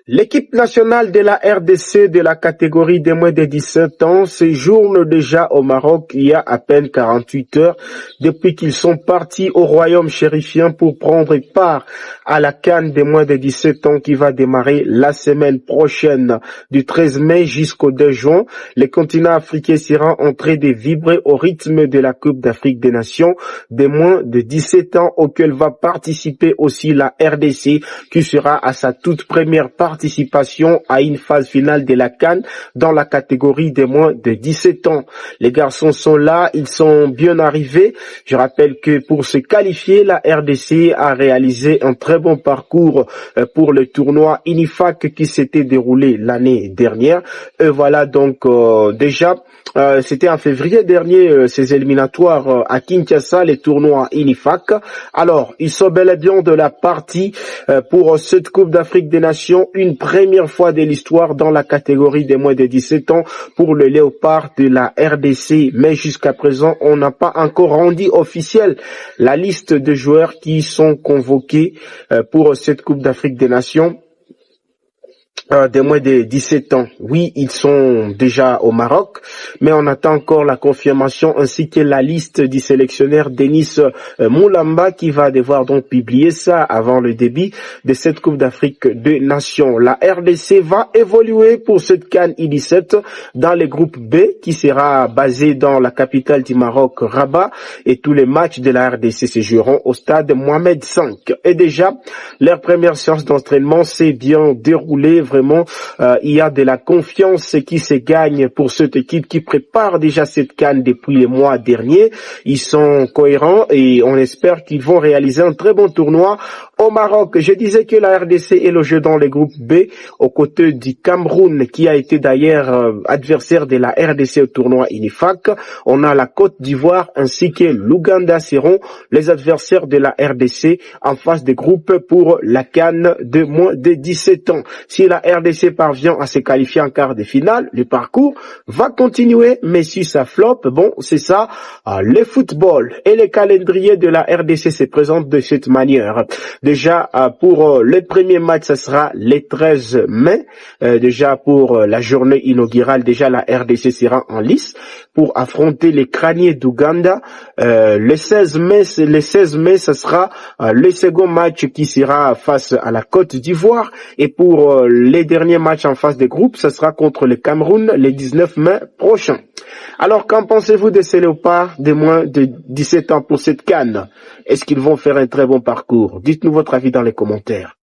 L'équipe nationale de la RDC de la catégorie des moins de 17 ans séjourne déjà au Maroc il y a à peine 48 heures depuis qu'ils sont partis au royaume chérifien pour prendre part à la CAN des moins de 17 ans qui va démarrer la semaine prochaine du 13 mai jusqu'au 2 juin. Le continent africain sera en train de vibrer au rythme de la Coupe d'Afrique des Nations des moins de 17 ans auquel va participer aussi la RDC qui sera à sa toute première participation à une phase finale de la CAN dans la catégorie des moins de 17 ans. Les garçons sont là, ils sont bien arrivés. Je rappelle que pour se qualifier, la RDC a réalisé un très bon parcours pour le tournoi INIFAC qui s'était déroulé l'année dernière. Et voilà donc déjà, c'était en février dernier ces éliminatoires à Kinshasa, les tournois INIFAC. Alors, ils sont bel et bien de la partie pour cette Coupe d'Afrique des Nations, une première fois de l'histoire dans la catégorie des moins de 17 ans pour le léopard de la RDC. Mais jusqu'à présent, on n'a pas encore rendu officiel la liste de joueurs qui sont convoqués pour cette Coupe d'Afrique des Nations. Des moins de 17 ans. Oui, ils sont déjà au Maroc, mais on attend encore la confirmation ainsi que la liste du sélectionneur Denis Moulamba qui va devoir donc publier ça avant le début de cette Coupe d'Afrique des Nations. La RDC va évoluer pour cette CAN I-17 dans le groupe B qui sera basé dans la capitale du Maroc, Rabat, et tous les matchs de la RDC se joueront au stade Mohamed V. Et déjà, leur première séance d'entraînement s'est bien déroulée. Vraiment, il y a de la confiance qui se gagne pour cette équipe qui prépare déjà cette CAN depuis les mois derniers. Ils sont cohérents et on espère qu'ils vont réaliser un très bon tournoi au Maroc. Je disais que la RDC est logée dans le groupe B aux côtés du Cameroun qui a été d'ailleurs adversaire de la RDC au tournoi INIFAC. On a la Côte d'Ivoire ainsi que l'Ouganda seront les adversaires de la RDC en phase de groupe pour la CAN de moins de 17 ans. Si la RDC parvient à se qualifier en quart de finale, le parcours va continuer, mais si ça floppe, bon, c'est ça, le football et le calendrier de la RDC se présentent de cette manière. Déjà, pour le premier match, ça sera le 13 mai, déjà pour la journée inaugurale, déjà la RDC sera en lice pour affronter les crâniers d'Ouganda. Le 16 mai, ça sera le second match qui sera face à la Côte d'Ivoire, et pour les derniers matchs en phase de groupe, ce sera contre le Cameroun le 19 mai prochain. Alors, qu'en pensez-vous de ces léopards de moins de 17 ans pour cette CAN? Est-ce qu'ils vont faire un très bon parcours? Dites-nous votre avis dans les commentaires.